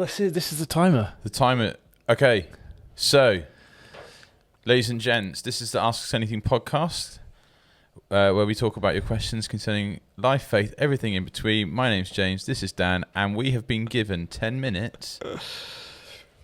this is the timer. The timer. Okay, so, ladies and gents, this is the Ask Us Anything podcast, where we talk about your questions concerning life, faith, everything in between. My name's James, this is Dan, and we have been given 10 minutes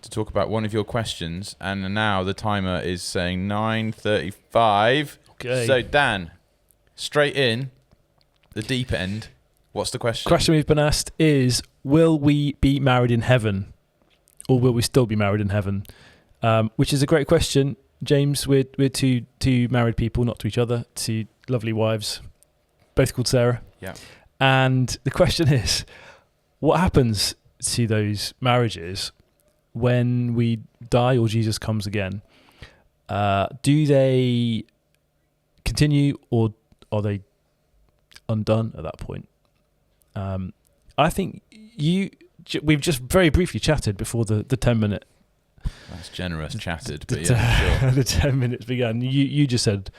to talk about one of your questions, and now the timer is saying 9:35. Okay. So, Dan, straight in, the deep end. What's the question? The question we've been asked is, will we be married in heaven? Or will we still be married in heaven? Which is a great question. James, we're two married people, not to each other, two lovely wives, both called Sarah. Yeah. And the question is, what happens to those marriages when we die or Jesus comes again? Do they continue or are they undone at that point? I think we've just very briefly chatted before the 10-minute. That's generous, chatted, but yeah, sure. The 10 minutes began. You just said,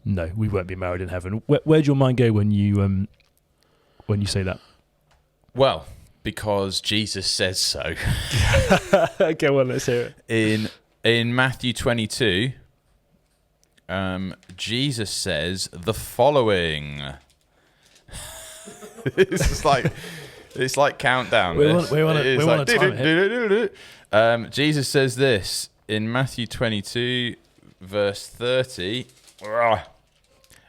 no, we won't be married in heaven. Where'd your mind go when you say that? Well, because Jesus says so. Okay, well, let's hear it. In Matthew 22, Jesus says the following. It's like countdown. We want a time hit. Jesus says this in Matthew 22, verse 30.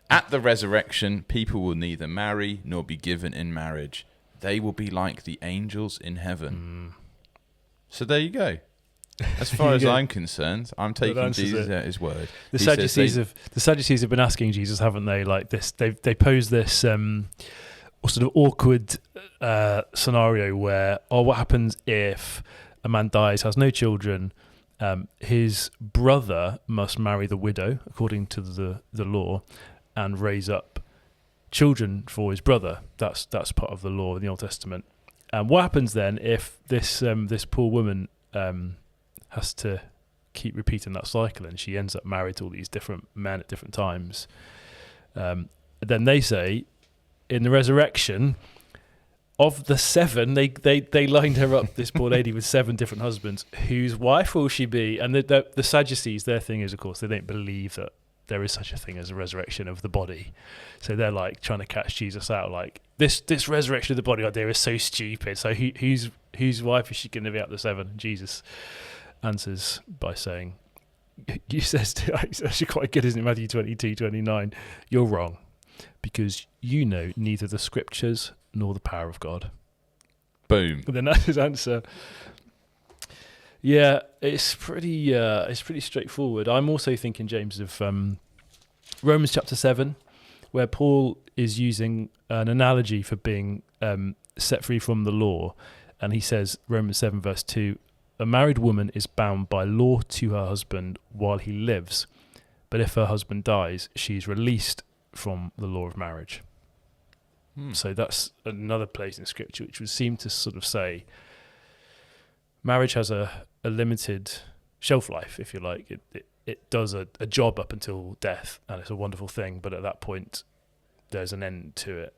At the resurrection, people will neither marry nor be given in marriage. They will be like the angels in heaven. So there you go. As far as I'm concerned, I'm taking Jesus at his word. The Sadducees have been asking Jesus, haven't they? Like this, they pose this sort of awkward scenario where, what happens if a man dies, has no children, his brother must marry the widow according to the law and raise up children for his brother. That's part of the law in the Old Testament. And what happens then if this poor woman has to keep repeating that cycle and she ends up married to all these different men at different times? Then they say, in the resurrection, of the 7, they lined her up, this poor lady, with 7 different husbands. Whose wife will she be? And the Sadducees, their thing is, of course, they don't believe that there is such a thing as a resurrection of the body. So they're like trying to catch Jesus out, like, this resurrection of the body idea is so stupid. So whose wife is she going to be out of the 7? Jesus answers by saying, he says, it's actually quite good, isn't it? Matthew 22:29, you're wrong, because you know neither the scriptures nor the power of God. Boom. But then that's his answer. Yeah, it's pretty straightforward. I'm also thinking, James, of Romans chapter 7, where Paul is using an analogy for being set free from the law. And he says, Romans 7 verse 2, a married woman is bound by law to her husband while he lives. But if her husband dies, she's released from the law of marriage. So that's another place in Scripture which would seem to sort of say marriage has a limited shelf life, if you like. It does a job up until death, and it's a wonderful thing, but at that point there's an end to it.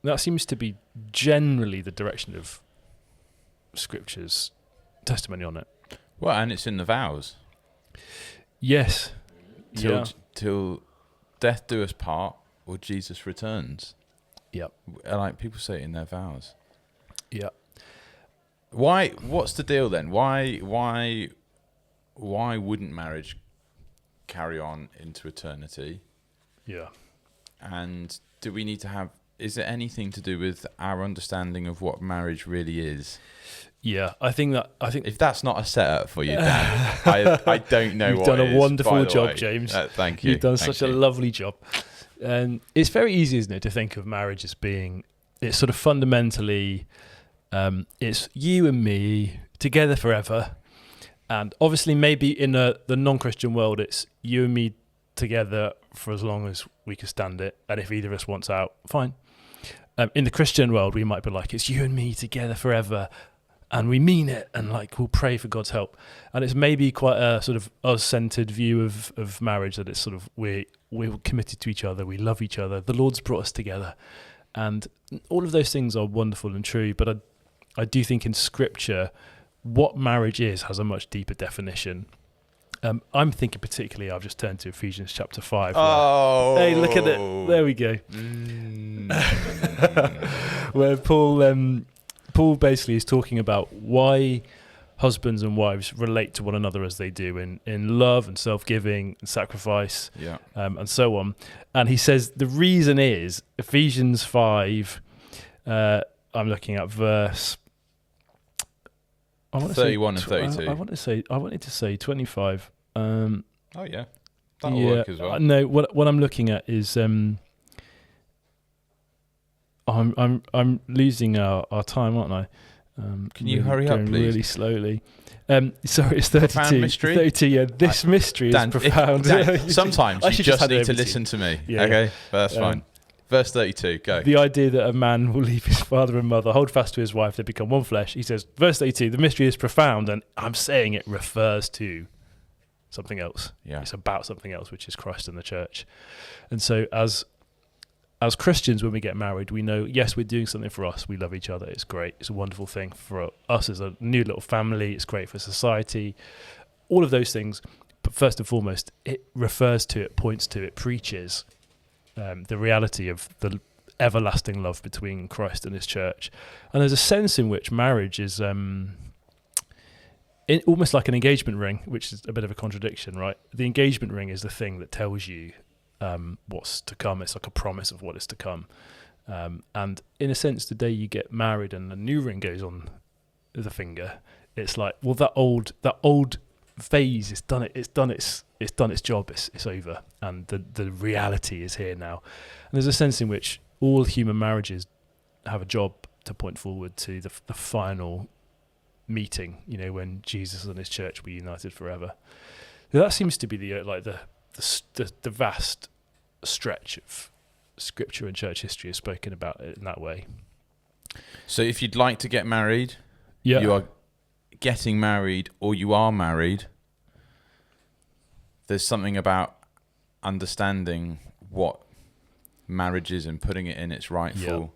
That seems to be generally the direction of Scripture's testimony on it. Well, and it's in the vows. Yes. Till death do us part, or Jesus returns. Yep. Like people say it in their vows. Yeah. Why? What's the deal then? Why wouldn't marriage carry on into eternity? Yeah. And do we need to have? Is it anything to do with our understanding of what marriage really is? Yeah, I think if that's not a setup for you, Dan, I don't know. You've done a wonderful job, James. Thank you. You've done such a lovely job. And it's very easy, isn't it, to think of marriage as being, it's sort of fundamentally, it's you and me together forever. And obviously maybe in the non-Christian world, it's you and me together for as long as we can stand it. And if either of us wants out, fine. In the Christian world, we might be like, it's you and me together forever. And we mean it, and like we'll pray for God's help. And it's maybe quite a sort of us-centered view of marriage, that it's sort of we're committed to each other, we love each other, the Lord's brought us together, and all of those things are wonderful and true. But I do think in Scripture, what marriage is has a much deeper definition. I'm thinking particularly, I've just turned to Ephesians chapter 5. Oh. Hey, look at it. There we go. Where Paul basically is talking about why husbands and wives relate to one another as they do in love and self-giving and sacrifice, and so on. And he says the reason is Ephesians 5, I'm looking at verse 31 and 32. I wanted to say 25. That'll work as well. No, what I'm looking at is I'm losing our time, aren't I? Can you hurry up, please? Really slowly. Sorry, it's 32. Profound mystery? 32, yeah. This mystery Dan, is profound. Dan, sometimes you just need to it listen to me. Yeah, okay, that's fine. Verse 32, go. The idea that a man will leave his father and mother, hold fast to his wife, they become one flesh. He says, verse 32, the mystery is profound, and I'm saying it refers to something else. Yeah. It's about something else, which is Christ and the church. And so as Christians, when we get married, we know, yes, we're doing something for us. We love each other. It's great. It's a wonderful thing for us as a new little family. It's great for society. All of those things. But first and foremost, it refers to, it points to, it preaches the reality of the everlasting love between Christ and his church. And there's a sense in which marriage is almost like an engagement ring, which is a bit of a contradiction, right? The engagement ring is the thing that tells you what's to come. It's like a promise of what is to come. And in a sense, the day you get married and a new ring goes on the finger, it's like, well, that old phase is done. It's done its job. It's over, and the reality is here now. And there's a sense in which all human marriages have a job to point forward to the final meeting. You know, when Jesus and his church were united forever. Now, that seems to be the vast stretch of Scripture and church history has spoken about it in that way. So, if you'd like to get married, yeah, you are getting married or you are married, there's something about understanding what marriage is and putting it in its rightful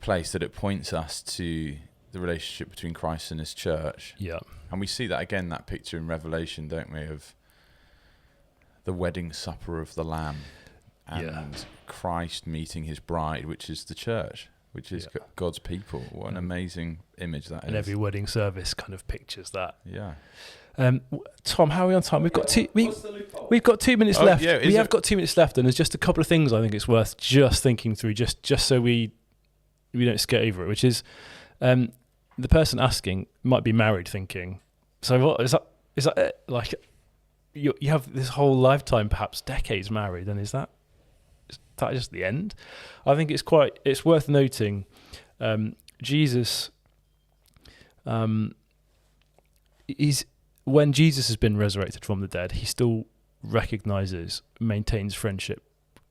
place, that it points us to the relationship between Christ and his church. Yeah. And we see that again, that picture in Revelation, don't we, of the wedding supper of the Lamb and Christ meeting his bride, which is the church, which is God's people. What an amazing image that is. And every wedding service kind of pictures that. Yeah. Tom, how are we on time? We've got 2 minutes left. Yeah, we have got 2 minutes left, and there's just a couple of things I think it's worth just thinking through, just so we don't skate over it, which is the person asking might be married, thinking, so what is that it? Like you have this whole lifetime, perhaps decades married, and is that just the end? I think it's worth noting Jesus when Jesus has been resurrected from the dead, he still maintains friendship,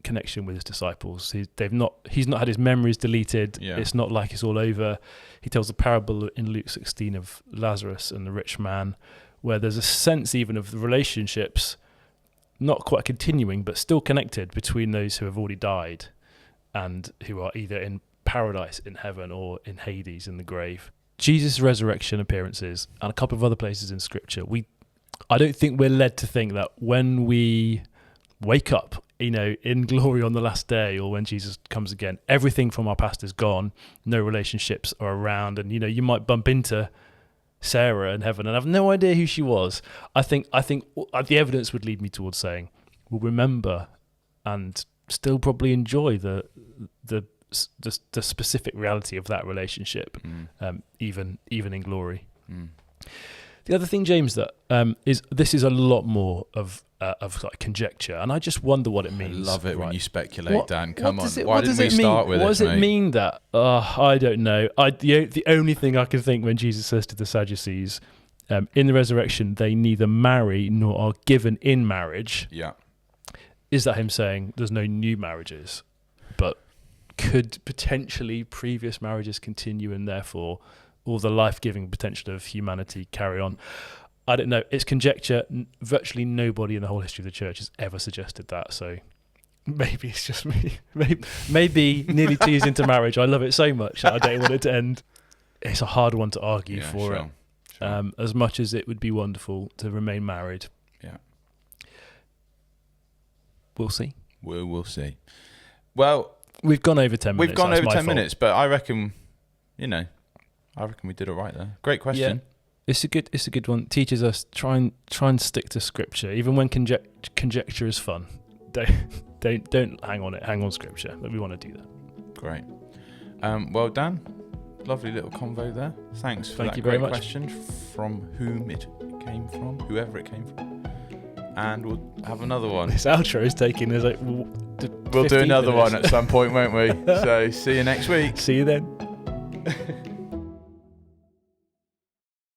connection with his disciples. He's not had his memories deleted. Yeah. It's not like it's all over. He tells the parable in Luke 16 of Lazarus and the rich man, where there's a sense even of the relationships not quite continuing, but still connected between those who have already died and who are either in paradise, in heaven, or in Hades, in the grave. Jesus' resurrection appearances and a couple of other places in Scripture, I don't think we're led to think that when we wake up, in glory on the last day, or when Jesus comes again, everything from our past is gone, no relationships are around, and you might bump into Sarah in heaven and have no idea who she was. I think the evidence would lead me towards saying we'll remember and still probably enjoy the specific reality of that relationship, even in glory. The other thing, James, that this is a lot more of like conjecture, and I just wonder what it means. I love it when you speculate, Dan. Come on, why didn't we start with it? What does it mean that? I don't know. The only thing I can think when Jesus says to the Sadducees, in the resurrection they neither marry nor are given in marriage. Yeah, is that him saying there's no new marriages, but could potentially previous marriages continue, and therefore all the life-giving potential of humanity carry on? I don't know. It's conjecture. Virtually nobody in the whole history of the church has ever suggested that. So maybe it's just me. Maybe nearly 2 years into marriage, I love it so much that I don't want it to end. it's a hard one to argue Yeah, for sure, it. sure. As much as it would be wonderful to remain married. Yeah. We'll see. We'll see. Well, we've gone over 10 minutes. We've gone That's over my 10 fault. minutes, but I reckon we did all right there. Great question. Yeah. It's a good one. Teaches us try and stick to scripture, even when conjecture is fun. Don't hang on it. Hang on scripture. But we want to do that. Great. Well, Dan, lovely little convo there. Thanks for Thank that you very great much. question from whoever it came from. And we'll have another one. This outro is taking us like We'll do another one at some point, won't we? So see you next week. See you then.